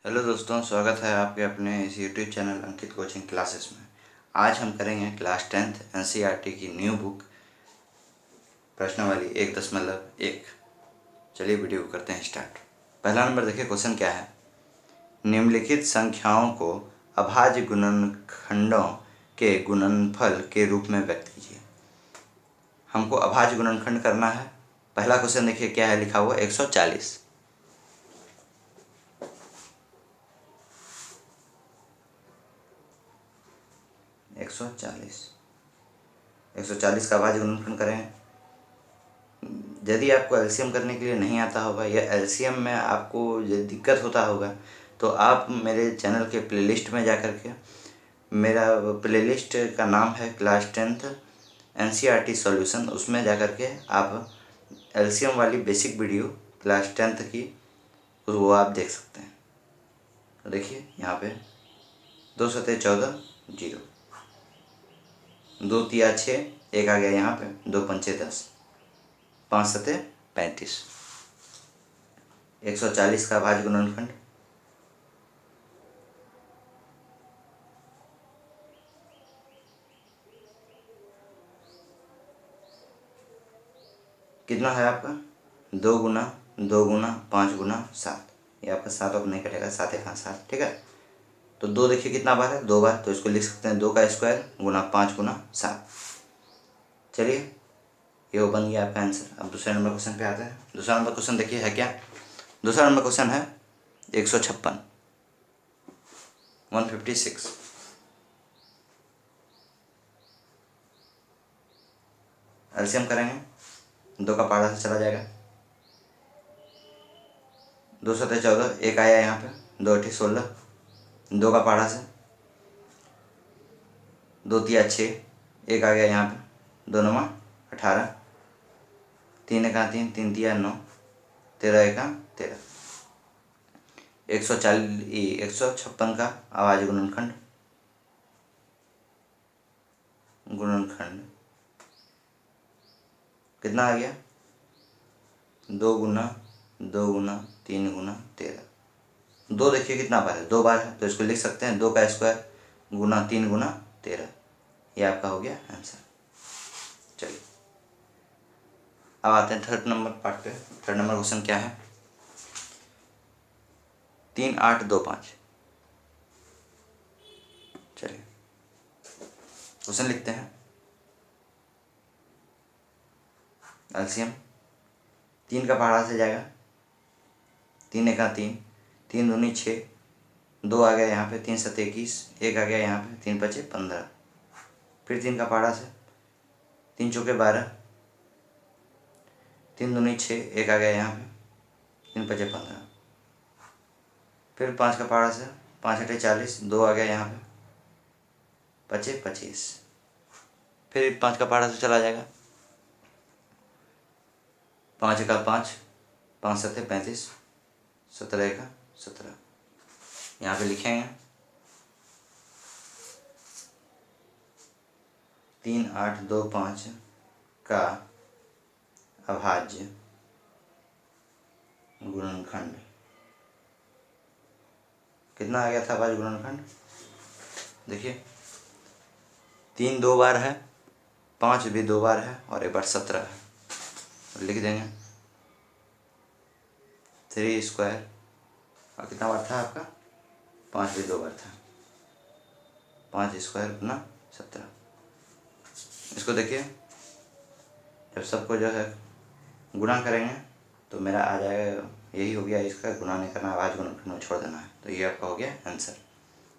Hello दोस्तों, स्वागत है आपके अपने इस यूट्यूब चैनल अंकित कोचिंग क्लासेस में। आज हम करेंगे क्लास 10th एनसीईआरटी की न्यू बुक प्रश्नावली 1.1। चलिए वीडियो को करते हैं स्टार्ट। पहला नंबर देखिए, क्वेश्चन क्या है। निम्नलिखित संख्याओं को अभाज्य गुणनखंडों के गुणनफल के रूप में व्यक्त कीजिए। हमको अभाज्य गुणनखंड करना है। पहला क्वेश्चन देखिए क्या है लिखा हुआ, 140। 140 का अभाज्य गुणनखंड करें। यदि आपको एलसीएम करने के लिए नहीं आता होगा या एलसीएम में आपको यदि दिक्कत होता होगा तो आप मेरे चैनल के प्लेलिस्ट में जा कर के, मेरा प्लेलिस्ट का नाम है क्लास 10th एनसीईआरटी सॉल्यूशन, उसमें जा कर के आप एलसीएम वाली बेसिक वीडियो क्लास 10th की वो आप देख सकते हैं। तो देखिए यहाँ पे 2 सतह 14 0, 2 तिया 6, एक आ गया यहाँ पे, 2 पंचे 10, 5 सतह 35। 140 का अभाज्य गुणनखंड कितना है आपका, 2 गुना 2 गुना 5 गुना 7। ये आपका 7 अब नहीं कटेगा, 7 एक 7, ठीक है। तो 2 देखिए कितना बार है, 2 बार, तो इसको लिख सकते हैं 2 का स्क्वायर गुना 5 गुना 7। चलिए ये वो बन गया आपका आंसर। अब दूसरे नंबर क्वेश्चन पे आते हैं। दूसरा नंबर क्वेश्चन देखिए है क्या। दूसरा नंबर क्वेश्चन है 156, 156। एलसीएम करेंगे, 2 का पारा से चला जाएगा, 2 सतह 14, एक आया यहाँ पे, 2 अठी 16, 2 का पारा से, 2 तिया 6, एक आ गया यहाँ पे, 2 नवा 18, 3 एका 3, 3 तिया 9, 13 एका 13। 156 का अभाज्य गुणनखंड कितना आ गया, 2 गुना 2 गुना 3 गुना 13। 2 देखिए कितना बार है, 2 बार है, तो इसको लिख सकते हैं 2 का स्क्वायर गुना 3 गुना 13। ये आपका हो गया आंसर। चलिए अब आते हैं थर्ड नंबर पार्ट पे। थर्ड नंबर क्वेश्चन क्या है, 3 8 2 5। चलिए क्वेश्चन लिखते हैं। एलसीएम 3 का पहाड़ा से जाएगा, 3 एका 3, 3 दूनी 6, 2 आ गया यहाँ पे, 3 सत 21, एक आ गया यहाँ पे, 3 पचे 15। फिर 3 का पहाड़ा से, 3 चौके 12, 3 दूनी 6, एक आ गया यहाँ पे, 3 पचे 15। फिर 5 का पहाड़ा से, 5 अठे 40, 2 आ गया यहाँ पे, पचे 25। फिर 5 का पहाड़ा से चला जाएगा, 5 एका 5, 5 सत्ते 35, 17 एका 17। यहाँ पे लिखेंगे 3 8 2 5 का अभाज्य गुणनखंड कितना आ गया था। अभाज्य गुणनखंड देखिए 3 2 बार है, 5 भी 2 बार है और एक बार 17 है। लिख देंगे 3 स्क्वायर, और कितना बार था आपका, 5 भी 2 बार था, 5 स्क्वायर गुना 17। इसको देखिए जब सबको जो है गुणा करेंगे तो मेरा आ जाएगा, यही हो गया, इसका गुणा नहीं करना, अभाज्य गुणनखंड में छोड़ देना है। तो ये आपका हो गया आंसर।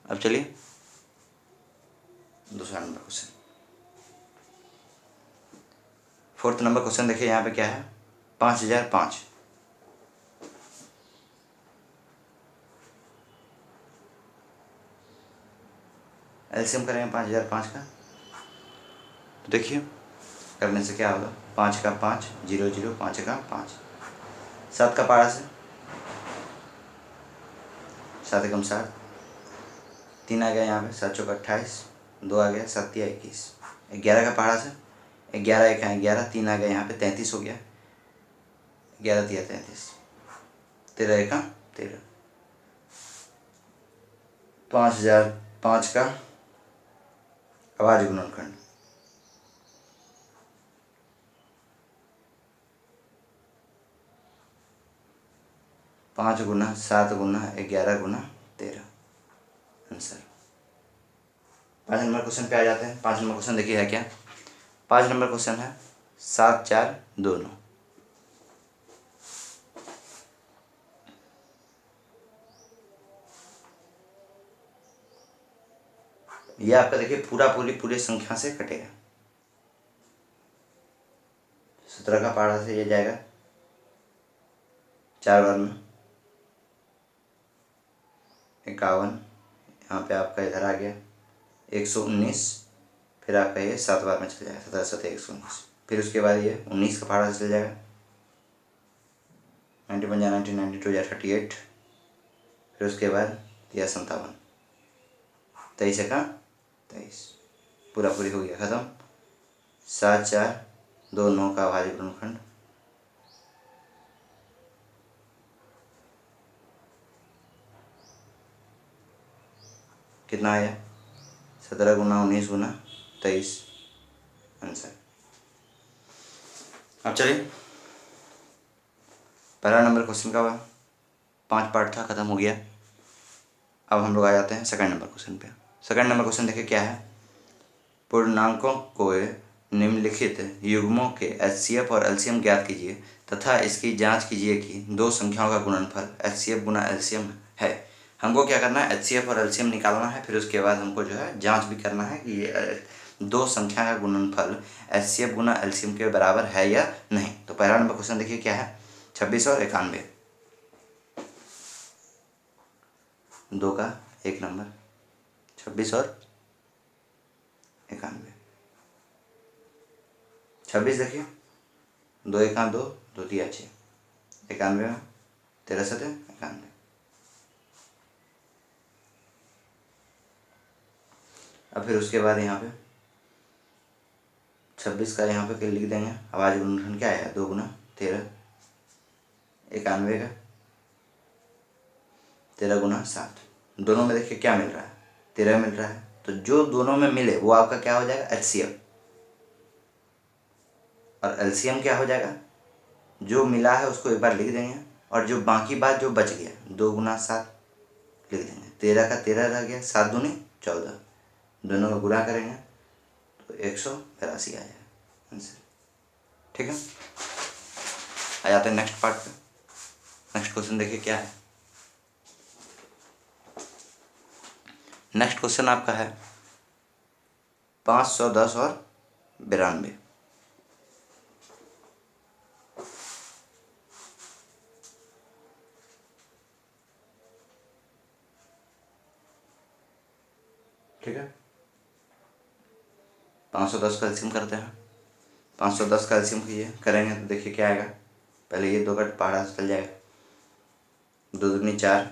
अब चलिए दूसरा number question, fourth number question देखिए यहाँ पे क्या है, 5005। एलसीएम करेंगे 5005 का, तो देखिए करने से क्या होगा, 5 का 5 0 0, 5 का 5, 7 का पारा से, 7 एकम 7, 3 आ गया यहाँ पे, 7 चौका 28, 2 आ गया, 7 तिया 21। 11 का पहाड़ा से, 11 एक 11, 3 आ गया यहाँ पे, 33 हो गया, 11 तिया 33, 13 एका 13। 5005 का अभाज्य गुणनखंड। 5 गुना 7 गुना 11 गुना 13 आंसर। 5 नंबर क्वेश्चन पे आ जाते हैं। 5 नंबर क्वेश्चन देखिए है क्या। 5 नंबर क्वेश्चन है 7 4 2 9। ये आपका देखिए पूरे संख्या से कटेगा। 17 का पहाड़ा से ये जाएगा 4 बार में 51, यहाँ पे आपका इधर आ गया 119, फिर आपका ये 7 बार में चल जाएगा 17 7 119। फिर उसके बाद ये 19 का पहाड़ा से चल जाएगा 91 जा 90 92 जा 38, फिर उसके बाद यह 57 23 का 23 पूरी हो गया ख़त्म। 7 4 2 9 का अभाज्य गुणनखंड। कितना आया 17 गुना 19 गुना 23 आंसर। अब चलिए पहला नंबर क्वेश्चन का 5 पार्ट था, ख़त्म हो गया। अब हम लोग आ जाते हैं सेकंड नंबर क्वेश्चन पे। सेकंड नंबर क्वेश्चन देखिए क्या है। पूर्णांकों को निम्नलिखित युग्मों के एचसीएफ और एलसीएम ज्ञात कीजिए तथा इसकी जांच कीजिए कि दो संख्याओं का गुणनफल एचसीएफ गुना एलसीएम है। हमको क्या करना है, एचसीएफ और एलसीएम निकालना है। फिर उसके बाद हमको जो है जांच भी करना है कि ये दो संख्या का गुणनफल एचसीएफ गुना एलसीएम के बराबर है या नहीं। तो पहला नंबर क्वेश्चन देखिए क्या है। 26 और 91, 2 का 1 नंबर 26 और 91। 26 देखिए 2 1 2 2 3 6, 91 में 13 7 91। अब फिर उसके बाद यहाँ पे 26 का यहाँ पे लिख देंगे अभाज्य गुणनखंड क्या आया 2 गुना 13, 91 का 13 गुना 7। दोनों में देखिए क्या मिल रहा है 13 मिल रहा है। तो जो दोनों में मिले वो आपका क्या हो जाएगा एचसीएफ, और एलसीएम क्या हो जाएगा जो मिला है उसको एक बार लिख देंगे, और जो बाकी बात जो बच गया 2 गुना 7 लिख देंगे। 13 का 13 रह गया, 7 दूनी 14, दोनों का गुणा करेंगे तो 182 आ जाएगा आंसर। ठीक है, आ जाते हैं नेक्स्ट पार्ट पे। नेक्स्ट क्वेश्चन देखिए क्या है। नेक्स्ट क्वेश्चन आपका है 510 और 92। ठीक है, 510 का एलसीएम करते हैं। 510 का एलसीएम करेंगे तो देखिए क्या आएगा। पहले ये 2 का पहाड़ा से चल जाएगा 2 दूनी 4,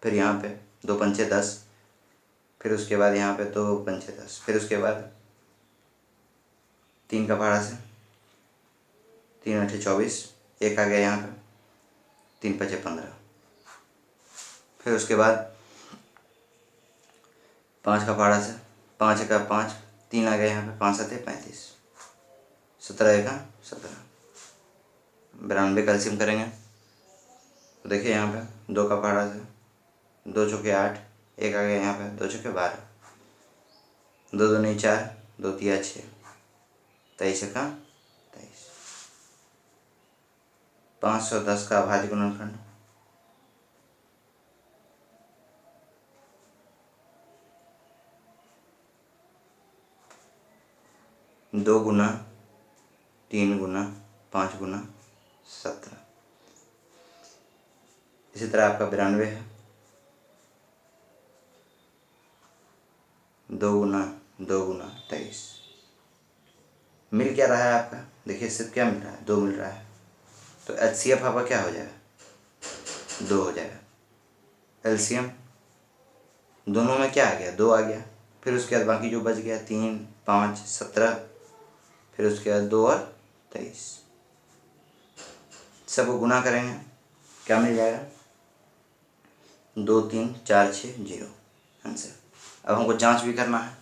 फिर यहाँ पे 2 पंचे 10, फिर उसके बाद यहाँ पे 2 पंचे 10, फिर उसके बाद 3 का पहाड़ा से 3 8 24, 1 आ गया यहाँ पे 3 5 15, फिर उसके बाद 5 का पहाड़ा से 5 का 5, 3 आ गया यहाँ पे 5 7 35, 17 1 17, 92 का एलसीएम करेंगे तो देखिए यहाँ पे 2 का पहाड़ा से 2 चौके 8, 1 आ गया यहाँ पे 2 चौके 12, 2 दूनी 4, 2 तिया 6, 23 का 23। 510 का अभाज्य गुणनखंड। दो गुना 3 गुना 5 गुना 17। इसी तरह आपका 92 है 2 गुना 2 गुना 23। मिल क्या रहा है आपका, देखिए सिर्फ क्या मिल रहा है 2 मिल रहा है। तो एचसीएफ आपका क्या हो जाएगा 2 हो जाएगा। एलसीएम दोनों में क्या आ गया 2 आ गया। फिर उसके बाद बाकी जो बच गया 3 5 17, फिर उसके बाद 2 और 23, सबको गुना करेंगे क्या मिल जाएगा 2340 आंसर। अब हमको जांच भी करना है,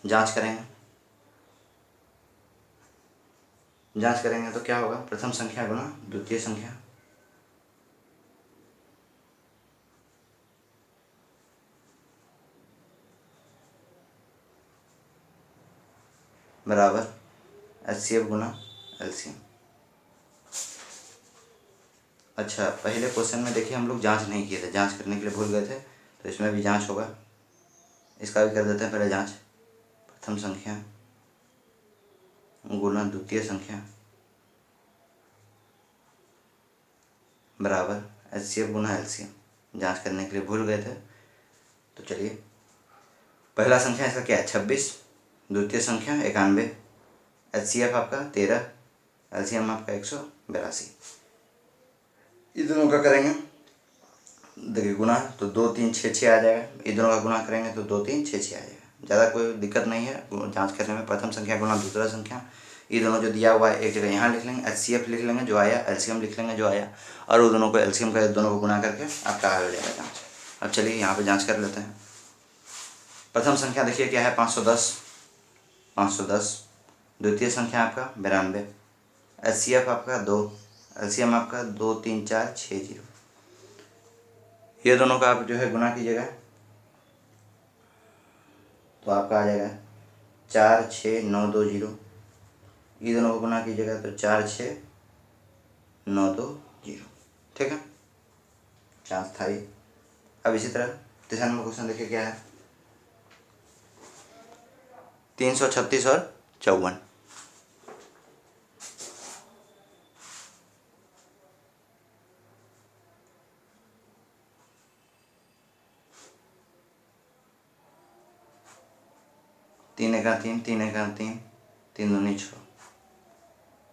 जांच करेंगे। जांच करेंगे तो क्या होगा, प्रथम संख्या गुना द्वितीय संख्या बराबर HCF गुना LCM। अच्छा, पहले क्वेश्चन में देखिए हम लोग जांच नहीं किए थे, जांच करने के लिए भूल गए थे, तो इसमें भी जांच होगा। इसका भी कर देते हैं पहले जांच। प्रथम संख्या गुना द्वितीय संख्या बराबर HCF गुना LCM। जांच करने के लिए भूल गए थे, तो चलिए पहला संख्या इसका क्या है 26, द्वितीय संख्या 91, HCF आपका 13, LCM आपका 182। इन दोनों का करेंगे, देखिए गुना तो 2 3 6 6 आ जाएगा। इन दोनों का गुना करेंगे तो 2 3 6 6 आ जाएगा। ज़्यादा कोई दिक्कत नहीं है जांच करने में। प्रथम संख्या गुना दूसरा संख्या, ये दोनों जो दिया हुआ है एक जगह यहाँ लिख लेंगे, HCF लिख लेंगे जो आया, LCM लिख लेंगे जो आया, और वो दोनों को LCM का दोनों को गुना करके आपका हो जाएगा जाँच। अब चलिए यहाँ पर जाँच कर लेते हैं। प्रथम संख्या देखिए क्या है 510, द्वितीय संख्या आपका 92, HCF आपका 2, LCM आपका 23460। ये दोनों का आप जो है गुना कीजिएगा तो आपका आ जाएगा 46920। ये दोनों को गुना कीजिएगा तो 46920। ठीक है, चांस था ये। अब इसी तरह तीसरा नंबर क्वेश्चन देखिए क्या है 336 और 54। तीन एका तीन, तीन एका तीन, तीन दूनी 6।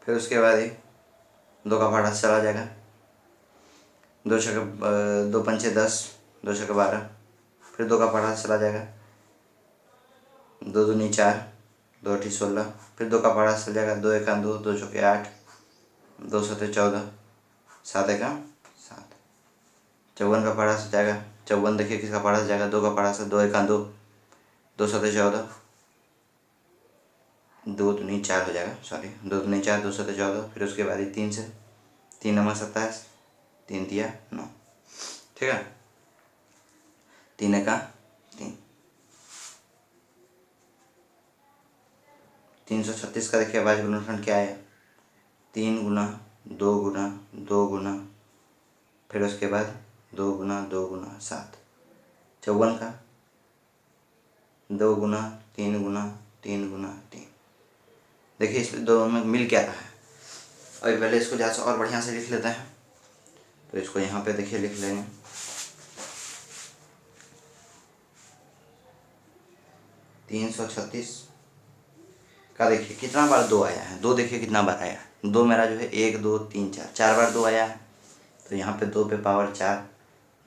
फिर उसके बाद ही 2 का भाड़ा चला जाएगा, 2 पंचे 10, 2 छक्के 12। फिर 2 का पढ़ा चला जाएगा, 2 दूनी 4, 2 अठी 16। फिर 2 का पढ़ा चल जाएगा, 2 एका 2, 2 चौके 8, 2 सते 14, 7 एका 7। 54 का पढ़ा से जाएगा, 54 देखिए किसका पढ़ा से जाएगा, 2 का पढ़ा से, 2 एका 2, 2 सते 14, 2 दूनी 4 हो जाएगा, सॉरी 2 दूनी 4, 2 सते 14। फिर उसके बाद 3 से, 3 नंबर 27, 3 तिया 9। ठीक है, 3 एका 3। 336 का देखिए भाज्य गुणनफल क्या है 3 गुना 2 गुना 2 गुना, फिर उसके बाद 2 गुना 2 गुना 7। 54 का 2 गुना 3 गुना 3 गुना 3। देखिए इस दोनों में मिल क्या रहा है। अभी पहले इसको जहाँ से और बढ़िया से लिख लेते हैं, तो इसको यहाँ पे देखिए लिख लेंगे 336 का देखिए कितना बार 2 आया है, 2 देखिए कितना बार आया है। 2 मेरा जो है 1 2 3 4, 4 बार 2 आया है, तो यहाँ पे 2 पे पावर 4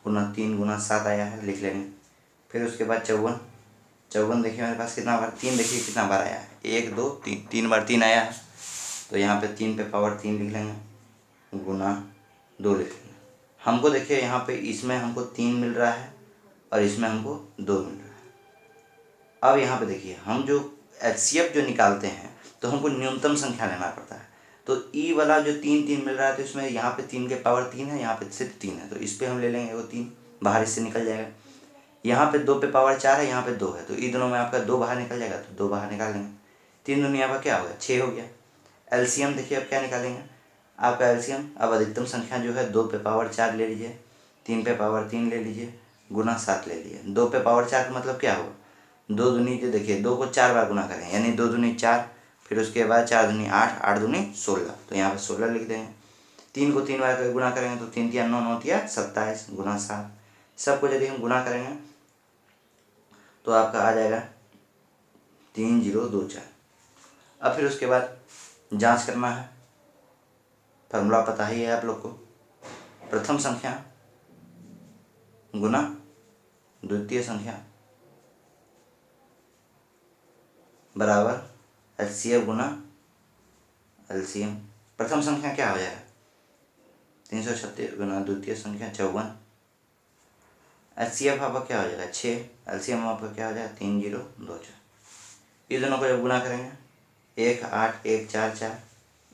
गुना 3 गुना 7 आया है, लिख लेंगे। फिर उसके बाद 54, 54 देखिए मेरे पास कितना बार 3, देखिए कितना बार आया है 1 2 3, 3 बार 3 आया है, तो यहाँ पे 3 पे पावर 3 लिख लेंगे गुना 2 लिख लेंगे। हमको देखिए यहाँ पे इसमें हमको 3 मिल रहा है और इसमें हमको 2 मिल रहा है। अब यहाँ पे देखिए हम जो HCF जो निकालते हैं तो हमको न्यूनतम संख्या लेना पड़ता है। तो ई वाला जो 3 3 मिल रहा है, तो इसमें यहाँ पे 3 के पावर 3 है, यहाँ पे सिर्फ 3 है, तो इस पर हम ले लेंगे वो 3 बाहर इससे निकल जाएगा। यहाँ पे 2 पे पावर 4 है, यहाँ पे 2 है, तो इन दोनों में आपका 2 बाहर निकल जाएगा, तो 2 बाहर निकाल लेंगे। 3 दुनिया का क्या हो गया 6 हो गया। LCM देखिए अब क्या निकालेंगे आपका LCM। अब अधिकतम संख्या जो है 2 पे पावर 4 ले लीजिए, 3 पे पावर 3 ले लीजिए, गुना 7 ले लीजिए। 2 पे पावर 4 का मतलब क्या होगा 2 दूनी जो देखिए 2 को 4 बार गुना करें, यानी 2 दूनी 4, फिर उसके बाद 4 दूनी 8, 8 दूनी 16, तो यहाँ पर 16 लिख देंगे। 3 को 3 बार गुना करेंगे तो 3 तिया 9, 9 तिया 27 गुना 7। सबको यदि हम गुना करेंगे तो आपका आ जाएगा 3024। अब फिर उसके बाद जांच करना है, फार्मूला पता ही है आप लोग को, प्रथम संख्या गुना द्वितीय संख्या बराबर HCF गुना LCM। प्रथम संख्या क्या हो जाएगा 336 गुना द्वितीय संख्या 54, HCF आपका क्या हो जाएगा 6, LCM आपका क्या हो जाएगा 3 0 2 4। ये दोनों को जब गुणा करेंगे 1 8 1 4 4,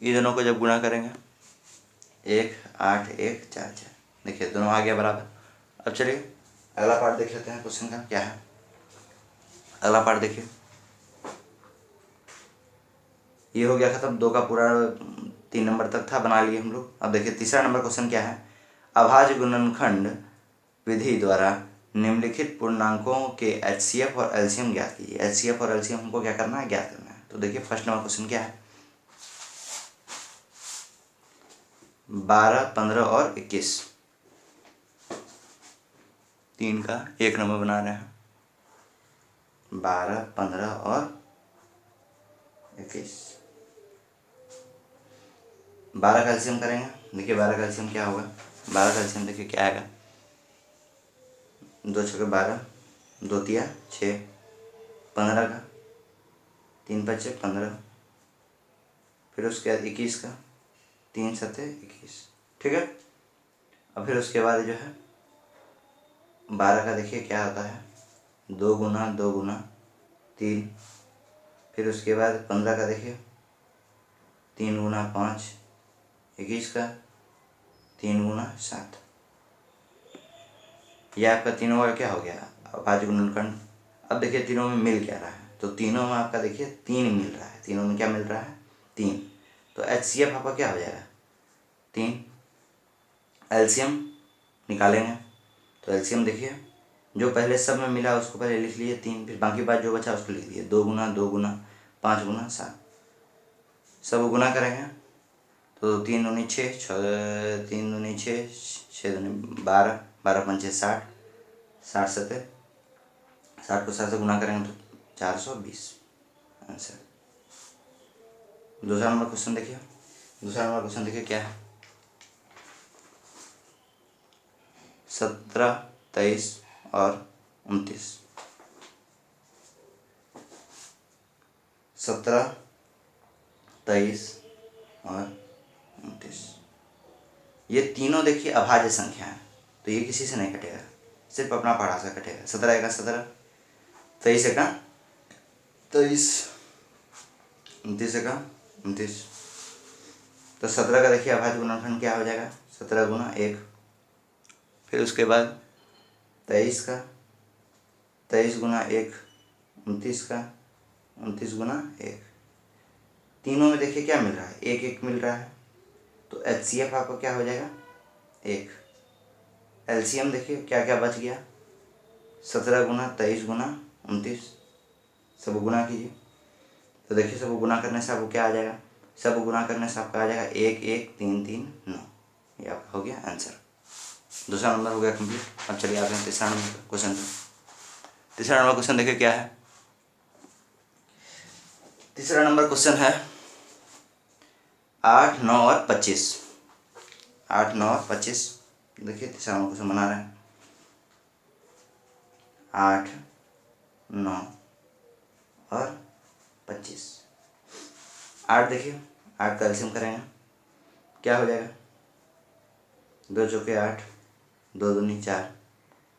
ये दोनों को जब गुणा करेंगे 1 8 1 4 4, देखिए दोनों आ गया बराबर। अब चलिए अगला पार्ट देख लेते हैं क्वेश्चन का क्या है। अगला पार्ट देखिए, ये हो गया खत्म, 2 का पूरा 3 नंबर तक था, बना लिए हम लोग। अब देखिए तीसरा नंबर क्वेश्चन क्या है। अभाज्य गुणनखंड विधि द्वारा निम्नलिखित पूर्णांकों के HCF और LCM ज्ञात कीजिए। HCF और LCM हमको क्या करना है, ज्ञात करना है। तो देखिए फर्स्ट नंबर क्वेश्चन क्या है, 12 15 और 21, 3 का 1 नंबर बना रहे हैं। 12 15 और 21, 12 का LCM करेंगे। देखिए 12 का LCM क्या होगा, 12 का LCM देखिए क्या आएगा, 2 छक्के 12, 2 तिया 6, 15 का 3 5 15, फिर उसके बाद 21 का 3 7 21, ठीक है। अब फिर उसके बाद जो है 12 का देखिए क्या होता है, 2 गुना 3, फिर उसके बाद 15 का देखिए 3 गुना 5, 21 का 3 गुना 7। यह आपका तीनों का क्या हो गया, अभाज्य गुणनखंड। अब देखिए तीनों में मिल क्या रहा है, तो तीनों में आपका देखिए 3 मिल रहा है, तीनों में क्या मिल रहा है 3। तो HCF आपका क्या हो जाएगा 3, LCM निकालेंगे। तो LCM देखिए जो पहले सब में मिला उसको पहले लिख लिए 3, फिर बाकी बात जो बचा उसको लिख दिए 2 गुना 5 गुना 7, सब गुना करेंगे तो 3 दूनी 6, 3 दूनी 6, 6 दूनी 12, 12 पंचे 60, 60 7, 60 को 7 से गुना करेंगे तो 420 आंसर। दूसरा नंबर क्वेश्चन देखिए, दूसरा नंबर क्वेश्चन देखिए क्या है, 17 23 और 29, 17 23 और 29, ये तीनों देखिए अभाज्य संख्या है, तो ये किसी से नहीं कटेगा, सिर्फ अपना पढ़ा से कटेगा। 17 का 17, 23 का 23, 29 का 29। तो 17 का देखिए अभाज्य गुणनखंड क्या हो जाएगा, 17 गुना 1, फिर उसके बाद 23 का 23 गुना 1, 29 का 29 गुना 1, तीनों में देखिए क्या मिल रहा है, 1 1 मिल रहा है। तो HCF आपका क्या हो जाएगा 1। LCM देखिए क्या क्या बच गया, 17 गुना 23 गुना 29, सब गुना कीजिए। तो देखिए सब गुना करने से आपको क्या आ जाएगा, सब गुना करने से आपका आ जाएगा 1 1 3 3 9, ये आपका हो गया आंसर। दूसरा नंबर हो गया कंप्लीट। अब चलिए आते हैं तीसरा नंबर क्वेश्चन पे। तीसरा नंबर क्वेश्चन देखिए क्या है, तीसरा नंबर क्वेश्चन है 8 9 और 25, 8 9 और 25। देखिए तीसरा नंबर क्वेश्चन बना रहे हैं, 8 9 और 25। 8 देखिए 8 का एलसीएम करेंगे क्या हो जाएगा, 2 चौके 8, 2 दूनी 4,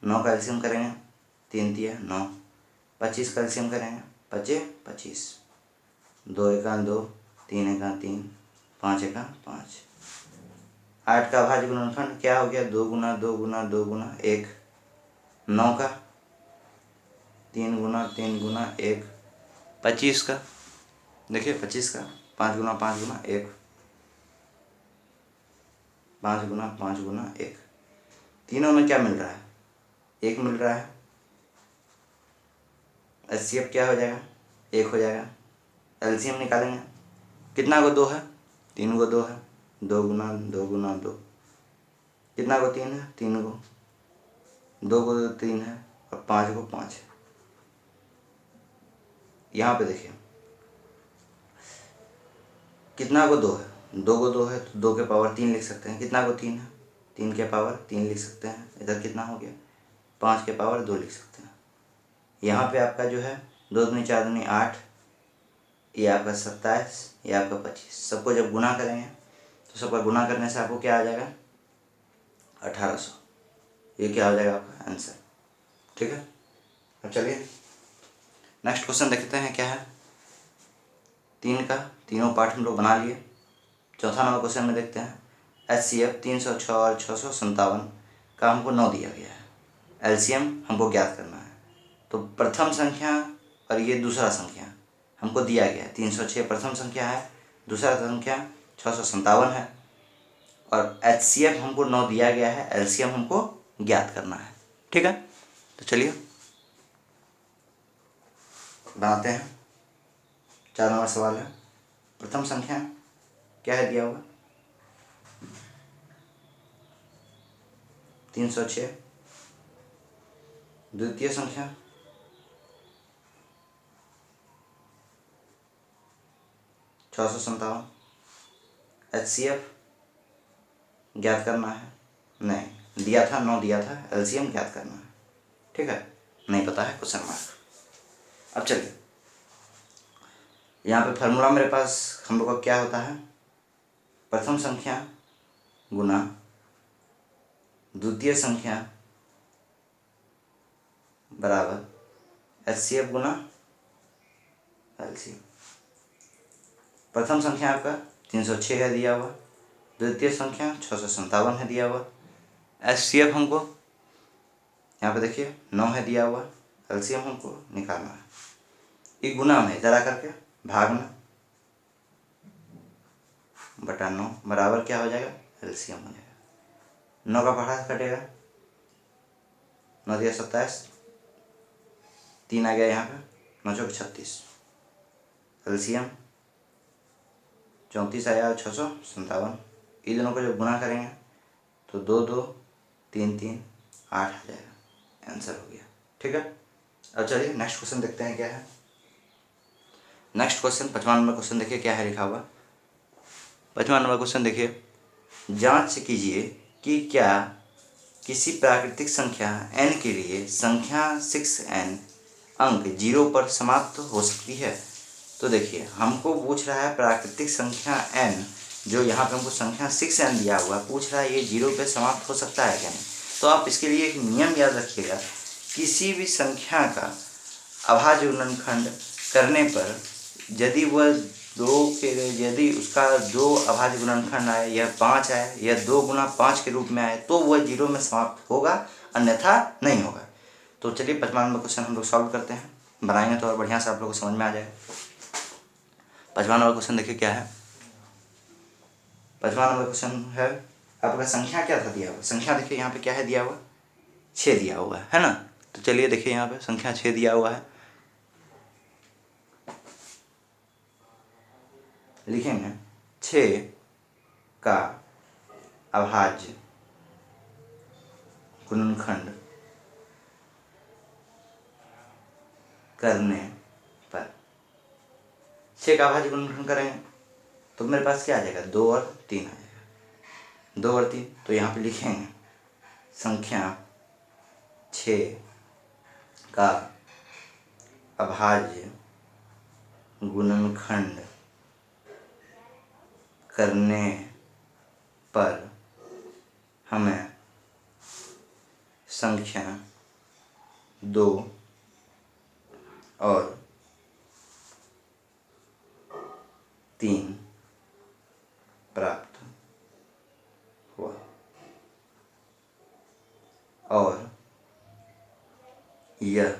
9 का एलसीएम करेंगे 3 तिया 9, 25 का एलसीएम करेंगे 25 25, 2 एका 2, 3 एका 3, 5 एका 5। 8 का अभाज्य गुणनखंड क्या हो गया, 2 गुना 2 गुना 2 गुना 1, 9 का 3 गुना 3 गुना 1, 25 का देखिए 25 का 5 गुना 5 गुना 1, 5 गुना 5 गुना 1, तीनों में क्या मिल रहा है, 1 मिल रहा है। HCF क्या हो जाएगा 1 हो जाएगा। LCM निकालेंगे, कितना को 2 है, 3 को 2 है, 2 गुना 2 गुना 2, कितना को 3 है, 3 को 2 को 3 है और 5 को 5 है। यहाँ पे देखिए कितना को 2 है, 2 को 2 है तो 2 के पावर 3 लिख सकते हैं, कितना को 3 है, 3 के पावर 3 लिख सकते हैं। इधर कितना हो गया 5 के पावर 2 लिख सकते हैं। यहाँ पे आपका जो है 2 दूनी 4 दूनी 8, ये आपका 27, ये आपका 25, सबको जब गुना करेंगे तो सबका गुना करने से आपको क्या आ जाएगा 1800, ये क्या हो जाएगा आपका आंसर। ठीक है। अब चलिए नेक्स्ट क्वेश्चन देखते हैं क्या है। 3 का तीनों पार्ट हम लोग बना लिए। चौथा नंबर क्वेश्चन में देखते हैं HCF 306 और 657 का हमको 9 दिया गया है। LCM हमको ज्ञात करना है। तो प्रथम संख्या और ये दूसरा संख्या हमको दिया गया है। 306 प्रथम संख्या है, दूसरा संख्या 657 है और HCF हमको 9 दिया गया है। LCM हमको ज्ञात करना है। ठीक है, तो चलिए बनाते हैं। 4 नंबर सवाल है। प्रथम संख्या क्या है दिया हुआ? 306। द्वितीय संख्या 657। HCF ज्ञात करना है, नहीं दिया था, 9 दिया था। LCM ज्ञात करना है। ठीक है, नहीं पता है, क्वेश्चन मार्क। अब चलिए यहाँ पे फार्मूला मेरे पास हम लोग का क्या होता है? प्रथम संख्या गुना द्वितीय संख्या बराबर HCF गुना LCM। प्रथम संख्या आपका 306 है दिया हुआ, द्वितीय संख्या 657 है दिया हुआ। HCF हमको यहाँ पे देखिए 9 है दिया हुआ। LCM हमको निकालना है। ये गुना में जरा करके भाग में बटा 9 बराबर क्या हो जाएगा? LCM हो जाएगा। 9 का पढ़ा कटेगा, 9 दिया 27, 3 आ गया यहाँ पे, 9 चौक 36। LCM 34 आया और 657। ये दोनों को जब गुना करेंगे तो 2 2 3 3 8 आ जाएगा। आंसर हो गया। ठीक है, अब चलिए नेक्स्ट क्वेश्चन देखते हैं क्या है। नेक्स्ट क्वेश्चन 5वां नंबर क्वेश्चन देखिए क्या है लिखा हुआ। 5वां नंबर क्वेश्चन देखिए, जांच कीजिए कि क्या किसी प्राकृतिक संख्या n के लिए संख्या 6n अंक 0 पर समाप्त हो सकती है। तो देखिए हमको पूछ रहा है प्राकृतिक संख्या n, जो यहाँ पे हमको संख्या 6n दिया हुआ पूछ रहा है, ये 0 पे समाप्त हो सकता है क्या नहीं। तो आप इसके लिए एक नियम याद रखिएगा, किसी भी संख्या का अभाज्य गुणनखंड करने पर यदि वह यदि उसका 2 अभाज्य गुणनखंड आए, यह 5 आए, यह 2 गुना 5 के रूप में आए, तो वह 0 में समाप्त होगा, अन्यथा नहीं होगा। तो चलिए 5वां नंबर क्वेश्चन हम लोग सॉल्व करते हैं। बनाएंगे तो और बढ़िया से आप लोग को समझ में आ जाएगा। 5वां नंबर क्वेश्चन देखिए क्या है। 5वां नंबर क्वेश्चन है आपका संख्या क्या था दिया हुआ। संख्या देखिए यहाँ पे क्या है दिया हुआ? 6 दिया हुआ है ना। तो चलिए देखिए यहाँ पे संख्या 6 दिया हुआ है। लिखेंगे 6 का अभाज्य गुणनखंड करने पर, 6 का अभाज्य गुणनखंड करेंगे तो मेरे पास क्या आ जाएगा? 2 और 3 आ जाएगा। 2 और 3, तो यहाँ पे लिखेंगे संख्या 6 का अभाज्य गुणनखंड करने पर हमें संख्या 2 और 3 प्राप्त हुआ और यह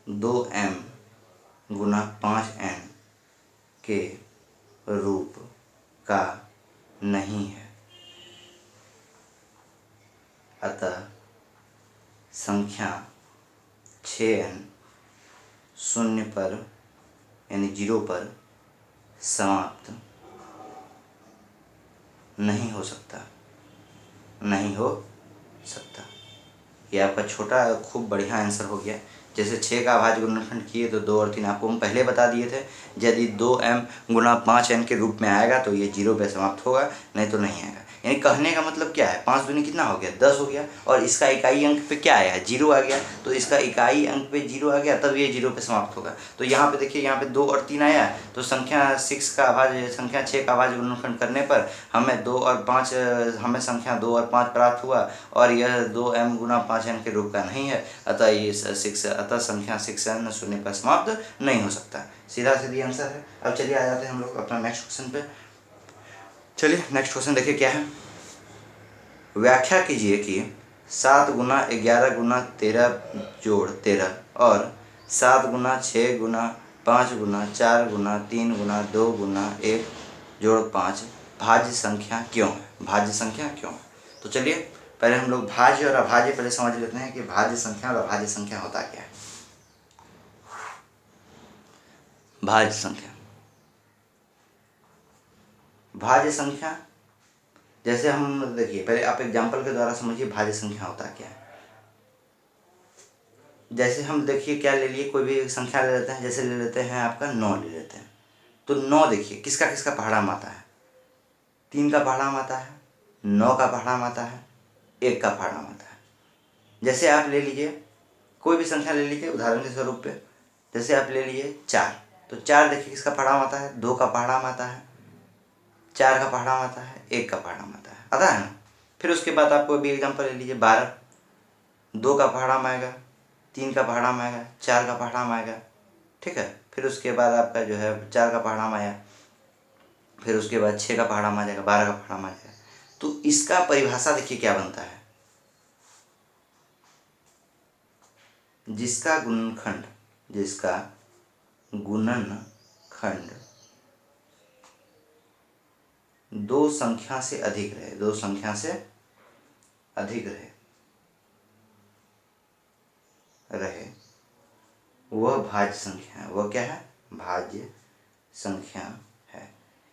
2m गुना 5n के रूप का नहीं है। अतः संख्या 6n 0 पर यानी 0 पर समाप्त नहीं हो सकता, नहीं हो सकता। ये आपका छोटा खूब बढ़िया आंसर हो गया। जैसे 6 का अभाज्य गुणनखंड किए तो 2 और 3 आपको हम पहले बता दिए थे। यदि 2m गुना 5n के रूप में आएगा तो ये 0 पे समाप्त होगा, नहीं तो नहीं आएगा। यानी कहने का मतलब क्या है, 5 दूनी कितना हो गया, 10 हो गया। और इसका इकाई अंक पे क्या आया, 0 आ गया, तो इसका इकाई अंक पे 0 आ गया, तब ये 0 पे समाप्त होगा। तो यहाँ पे देखिए, यहाँ पे 2 और 3 आया, तो संख्या 6 का अभाज्य, संख्या 6 का अभाज्य गुणनखंड करने पर हमें 2 और 5, हमें संख्या 2 और 5 प्राप्त हुआ, और यह 2m गुना 5n के रूप का नहीं है, अतः ये 6, अतः संख्या 6n शून्य पर समाप्त नहीं हो सकता। सीधा सीधी आंसर है। अब चलिए आ जाते हैं हम लोग अपना नेक्स्ट क्वेश्चन पे। चलिए नेक्स्ट क्वेश्चन देखिए क्या है। व्याख्या कीजिए कि 7 गुना 11 गुना 13 जोड़ 13 और 7 गुना 6 गुना 5 गुना 4 गुना 3 गुना 2 गुना 1 जोड़ 5 भाज्य संख्या क्यों है, भाज्य संख्या क्यों है। तो चलिए पहले हम लोग भाज्य और अभाज्य पहले समझ लेते हैं कि भाज्य संख्या और अभाज्य संख्या होता क्या है। भाज्य संख्या, भाज्य संख्या जैसे हम देखिए, पहले आप एग्जाम्पल के द्वारा समझिए भाज्य संख्या होता क्या है। जैसे हम देखिए क्या ले लिए, कोई भी एक संख्या ले लेते हैं, जैसे ले लेते हैं आपका 9 ले लेते हैं। तो 9 देखिए किसका किसका पहाड़ाम आता है, 3 का पहाड़ाम आता है, 9 का पहाड़ाम आता है, 1 का पहाड़ाम आता है। जैसे आप ले लीजिए कोई भी संख्या ले लीजिए उदाहरण के स्वरूप पे, जैसे आप ले लीजिए 4, तो 4 देखिए किसका पहाड़ाम आता है, 2 का पहाड़ाम आता है, 4 का पहाड़ाम आता है, 1 का पहाड़ाम आता है ना। फिर उसके बाद आपको अभी एग्जाम्पल ले लीजिए 12, 2 का पहाड़ाम आएगा, 3 का पहाड़ाम आएगा, 4 का पहाड़ाम आएगा, ठीक है। फिर उसके बाद आपका जो है 4 का पहाड़ाम आया, फिर उसके बाद 6 का पहाड़ाम आ जाएगा, 12 का पहाड़ाम आ जाएगा। तो इसका परिभाषा देखिए क्या बनता है, जिसका गुणनखंड, जिसका गुणनखंड 2 संख्या से अधिक रहे, 2 संख्या से अधिक रहे वह भाज्य संख्या है। वह क्या है, भाज्य संख्या है।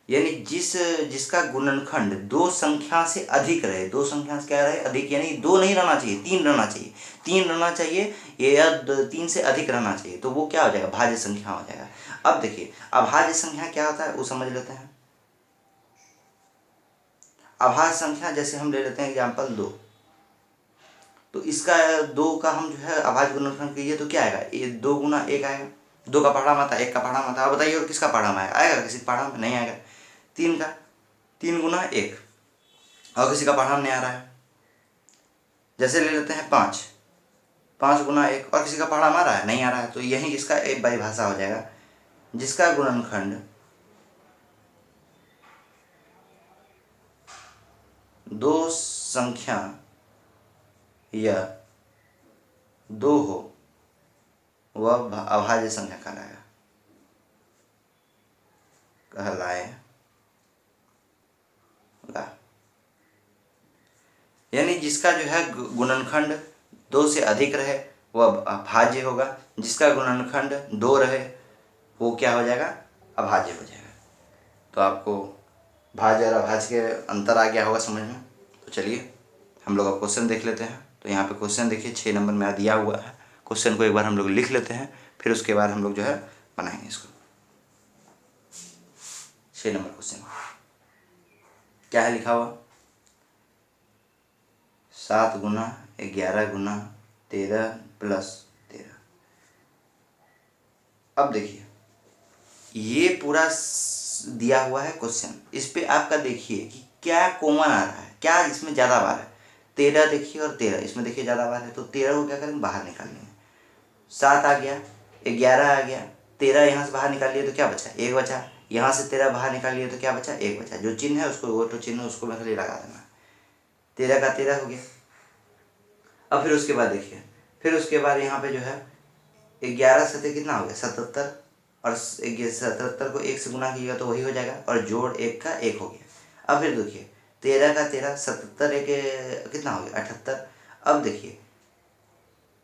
यानी जिसका गुणनखंड 2 संख्या से अधिक रहे, 2 संख्या से क्या रहे, अधिक, यानी 2 नहीं रहना चाहिए, 3 रहना चाहिए, 3 रहना चाहिए या 3 से अधिक रहना चाहिए, तो वो क्या हो जाएगा, भाज्य संख्या हो जाएगा। अब देखिए अभाज्य संख्या क्या होता है वो समझ लेते हैं। अभाज्य संख्या जैसे हम ले लेते हैं एग्जाम्पल 2, तो इसका 2 का हम जो है अभाज्य गुणनखंड कीजिए तो क्या आएगा, ये 2 गुना 1 आएगा, 2 का पहाड़ाम आता है, 1 का पहाड़ाम आता है। अब बताइए और किसका पहाड़ाम आएगा, आएगा किसी का पहाड़ाम नहीं आएगा। 3 का, 3 गुना 1, और किसी का पहाड़ाम नहीं आ रहा है। जैसे ले लेते हैं 5, 5 गुना 1, और किसी का पहाड़ाम आ रहा है, नहीं आ रहा है। तो यही इसका एक परिभाषा हो जाएगा, जिसका गुणनखंड 2 संख्या या 2 हो वह अभाज्य संख्या कहलाएगा। यानी जिसका जो है गुणनखंड 2 से अधिक रहे वह अभाज्य होगा, जिसका गुणनखंड 2 रहे वो क्या हो जाएगा, अभाज्य हो जाएगा। तो आपको भाज्य और अभाज्य के अंतर आ गया होगा समझ में। तो चलिए हम लोग अब क्वेश्चन देख लेते हैं। तो यहाँ पे क्वेश्चन देखिए 6 नंबर में दिया हुआ है। क्वेश्चन को एक बार हम लोग लिख लेते हैं, फिर उसके बाद हम लोग जो है बनाएंगे इसको। 6 नंबर क्वेश्चन क्या है लिखा हुआ, 7 गुना 11 गुना 13 प्लस 13। अब देखिए ये पूरा दिया हुआ है क्वेश्चन, इस पे आपका देखिए कि क्या कॉमन आ रहा है, क्या इसमें ज़्यादा बार है। 13 देखिए और 13 इसमें देखिए ज़्यादा बार है, तो 13 को क्या करेंगे, बाहर निकाल लेंगे। 7 आ गया, 11 आ गया, 13 यहाँ से बाहर निकाल लिए तो क्या बचा, 1 बचा। यहाँ से 13 बाहर निकाल लिए तो क्या बचा, 1 बचा। जो चिन्ह है उसको, वो तो चिन्ह उसको मैं खाली लगा देना, 13 का 13 हो गया। अब फिर उसके बाद देखिए, फिर उसके बाद यहाँ पे जो है 11 सतह कितना हो गया, 77, और 77 को 1 से गुना कीजिएगा तो वही हो जाएगा, और जोड़ 1 का 1 हो गया। अब फिर देखिए 13 का 13, 77 एक कितना हो गया, 78। अब देखिए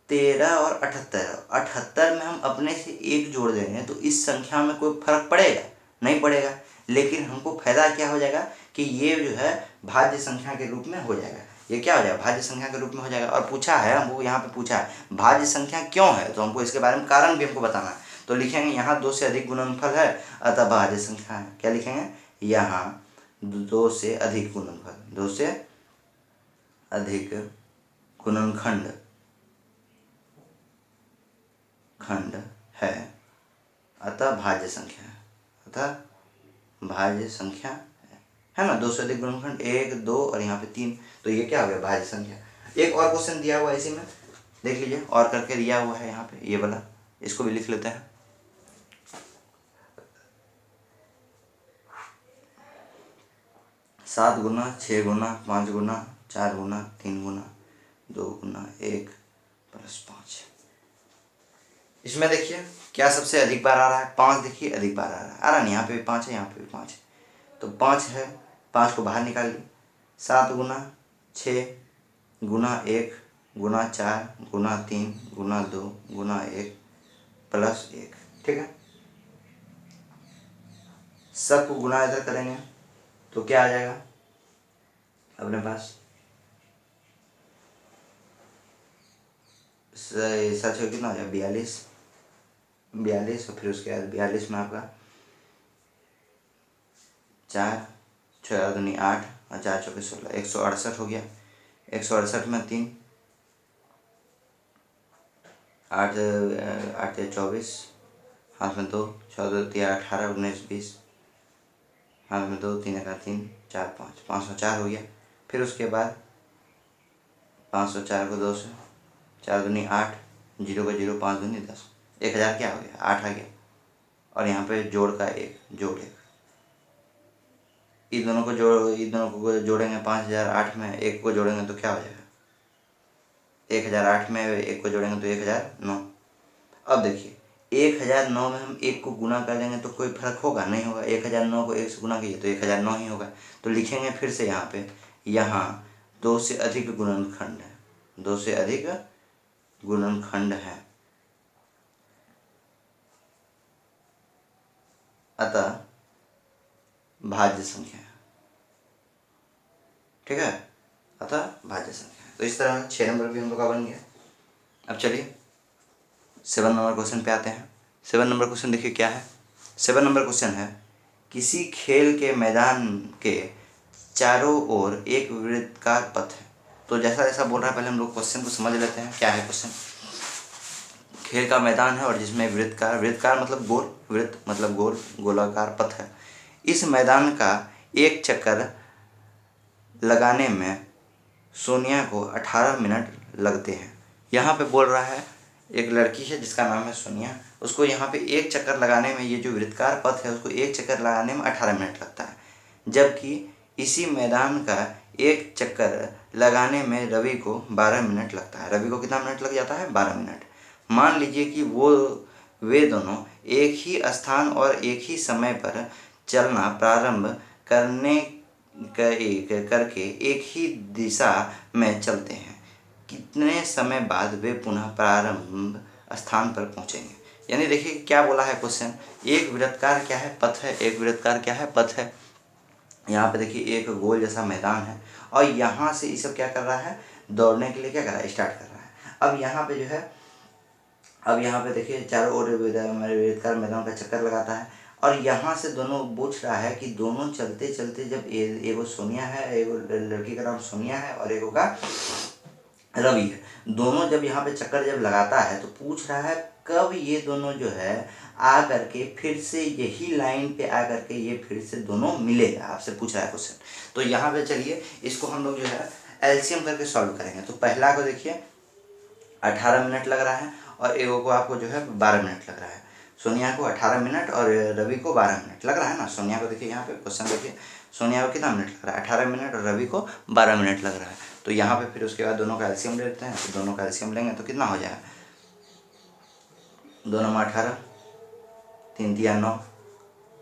13 और 78 में हम अपने से 1 जोड़ देंगे तो इस संख्या में कोई फर्क पड़ेगा, नहीं पड़ेगा। लेकिन हमको फायदा क्या हो जाएगा कि ये जो है भाज्य संख्या के रूप में हो जाएगा। ये क्या हो जाएगा, भाज्य संख्या के रूप में हो जाएगा। और पूछा है हमको, यहाँ पे पूछा है भाज्य संख्या क्यों है, तो हमको इसके बारे में कारण भी हमको बताना है। तो लिखेंगे यहाँ 2 से अधिक गुणनफल है अतः भाज्य संख्या है। क्या लिखेंगे, यहाँ दो से अधिक गुणनफल, दो से अधिक गुणनखंड है, अतः भाज्य संख्या है, अतः भाज्य संख्या है ना। दो से अधिक गुणनखंड 1, 2 और यहाँ पे 3, तो ये क्या हो गया, भाज्य संख्या। एक और क्वेश्चन दिया हुआ है इसी में, देख लीजिए, और करके दिया हुआ है यहाँ पे, ये वाला, इसको भी लिख लेते हैं। 7 गुना, 6 गुना, 5 गुना, 4 गुना, 3 गुना, 2 गुना 1 प्लस 5। इसमें देखिए क्या सबसे अधिक बार आ रहा है, 5 देखिए अधिक बार आ रहा नहीं, यहाँ पे भी 5 है, यहाँ पे भी 5 है, तो 5 है, 5 को बाहर निकाल ली। 7 गुना 6 गुना 1 गुना 4 गुना 3 गुना 2 गुना 1 प्लस 1, ठीक है। सबको गुना इधर करेंगे तो क्या आ जाएगा अपने पास, सच हो कितना हो जाएगा, 42, और फिर उसके बाद 42 में आपका 4, 6 दूनी 8 और 4 चौके 16, 168 हो गया। 168 में 3, 8 8 24, हाथ में 2, 6 2 3 18 19 20, हाथ में 2 3 1 3 4 5, 504 हो गया। फिर उसके बाद 504 को 2 से, 4 दूनी 8, 0 का 0, 5 दूनी 10, 1000 क्या हो गया, 8 आ गया। और यहाँ पे जोड़ का 1, जोड़ 1, इन दोनों को जोड़ेंगे 5008 में 1 को जोड़ेंगे तो क्या हो जाएगा, 1008 में 1 को जोड़ेंगे तो 1009। अब देखिए 1009 में हम 1 को गुना कर देंगे तो कोई फर्क होगा, नहीं होगा। 1009 को 1 से गुना कीजिए तो 1009 ही होगा। तो लिखेंगे फिर से यहाँ पे, यहाँ 2 से अधिक गुणनखंड है, 2 से अधिक गुणनखंड है, अतः भाज्य संख्या है, ठीक है, अतः भाज्य संख्या है। तो इस तरह 6 नंबर भी हम लोग का बन गया। अब चलिए 7 नंबर क्वेश्चन पे आते हैं। 7 नंबर क्वेश्चन देखिए क्या है। 7 नंबर क्वेश्चन है, किसी खेल के मैदान के चारों ओर एक वृत्ताकार पथ है। तो जैसा जैसा बोल रहा है पहले हम लोग क्वेश्चन को समझ लेते हैं क्या है क्वेश्चन। खेल का मैदान है और जिसमें वृत्तकार मतलब गोल, वृत्त मतलब गोल, गोलाकार पथ है। इस मैदान का एक चक्कर लगाने में सोनिया को 18 मिनट लगते हैं। यहाँ पे बोल रहा है एक लड़की है जिसका नाम है सोनिया, उसको यहाँ पे एक चक्कर लगाने में, ये जो वृत्तकार पथ है उसको एक चक्कर लगाने में 18 मिनट लगता है, जबकि इसी मैदान का एक चक्कर लगाने में रवि को 12 मिनट लगता है। रवि को कितना मिनट लग जाता है, 12 मिनट। मान लीजिए कि वे दोनों एक ही स्थान और एक ही समय पर चलना प्रारंभ करके एक ही दिशा में चलते हैं। कितने समय बाद वे पुनः प्रारंभ स्थान पर पहुंचेंगे। यानी देखिए क्या बोला है क्वेश्चन, एक वृत्ताकार क्या है, पथ है, एक वृत्ताकार क्या है, पथ है। यहाँ पे देखिए एक गोल जैसा मैदान है और यहाँ से ये सब क्या कर रहा है, दौड़ने के लिए क्या कर रहा है, स्टार्ट कर रहा है। अब यहाँ पे जो है, अब यहाँ पे देखिए चारों ओर वृत्ताकार मैदान का चक्कर लगाता है और यहाँ से दोनों पूछ रहा है कि दोनों चलते चलते जब एगो सोनिया है, एगो लड़की का नाम सोनिया है और एगो का रवि है, दोनों जब यहाँ पे चक्कर जब लगाता है तो पूछ रहा है कब ये दोनों जो है आ करके फिर से यही लाइन पे आ करके ये फिर से दोनों मिलेगा, आपसे पूछ रहा है क्वेश्चन। तो यहाँ पे चलिए इसको हम लोग जो है एलसीएम करके सॉल्व करेंगे। तो पहला को देखिए 18 मिनट लग रहा है और एगो को आपको जो है 12 मिनट लग रहा है। सोनिया को 18 मिनट और रवि को 12 मिनट लग रहा है ना। सोनिया को देखिए यहाँ पे क्वेश्चन देखिए, सोनिया को कितना मिनट लग रहा है, 18 मिनट, और रवि को 12 मिनट लग रहा है। तो यहाँ पे फिर उसके बाद दोनों का एलसीएम लेते हैं। तो दोनों का एलसीएम लेंगे तो कितना हो जाएगा, 2 9 18, 3 3 9,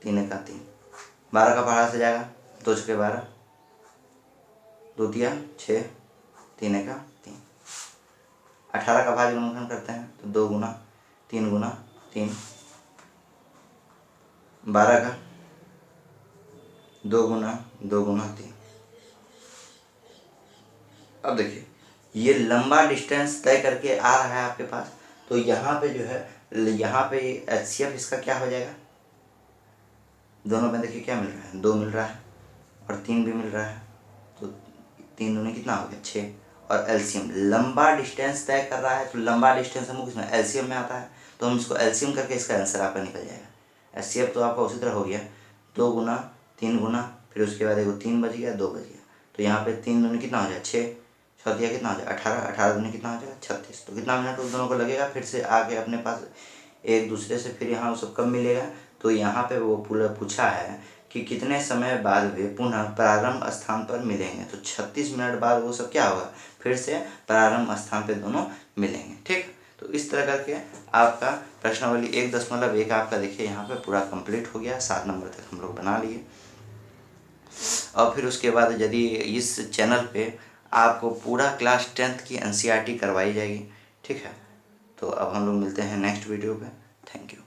3 1 3, 12 का पहाड़ा से जाएगा, 2 6 12, 2 3 6, 3 1 3। 18 का भाज्य गुणनखंड करते हैं तो 2 गुना 3 गुना 3, 12 का 2 गुना 3। अब देखिए ये लंबा डिस्टेंस तय करके आ रहा है आपके पास, तो यहाँ पे जो है, यहाँ पे एचसीएफ इसका क्या हो जाएगा, दोनों में देखिए क्या मिल रहा है, 2 मिल रहा है और 3 भी मिल रहा है, तो 3 दूनी कितना हो गया 6। और एलसीएम लंबा डिस्टेंस तय कर रहा है, तो लंबा डिस्टेंस हमको किसमें एलसीएम में आता है, तो हम इसको एलसीएम करके इसका आंसर आपका निकल जाएगा। एचसीएफ तो आपका उसी तरह हो गया 2 गुना 3 गुना, फिर उसके बाद 3 बच गया 2 बच गया, तो यहाँ पे 3 दूनी कितना हो जाए 6, 6 दिया कितना हो जाए 18, 18 दूनी कितना हो जाएगा 36। तो कितना मिनट उस दोनों को लगेगा फिर से आके अपने पास एक दूसरे से, फिर यहाँ सब कब मिलेगा, तो यहाँ पे वो पूरा पूछा है कि कितने समय बाद वे पुनः प्रारंभ स्थान पर मिलेंगे, तो 36 मिनट बाद वो सब क्या होगा, फिर से प्रारंभ स्थान पे दोनों मिलेंगे। ठीक, तो इस तरह करके आपका प्रश्नावली 1.1 आपका देखिए यहाँ पे पूरा कंप्लीट हो गया, 7 नंबर तक हम लोग बना लिए। और फिर उसके बाद यदि इस चैनल पे आपको पूरा क्लास 10th की एनसीईआरटी करवाई जाएगी। ठीक है, तो अब हम लोग मिलते हैं नेक्स्ट वीडियो पे। Thank you.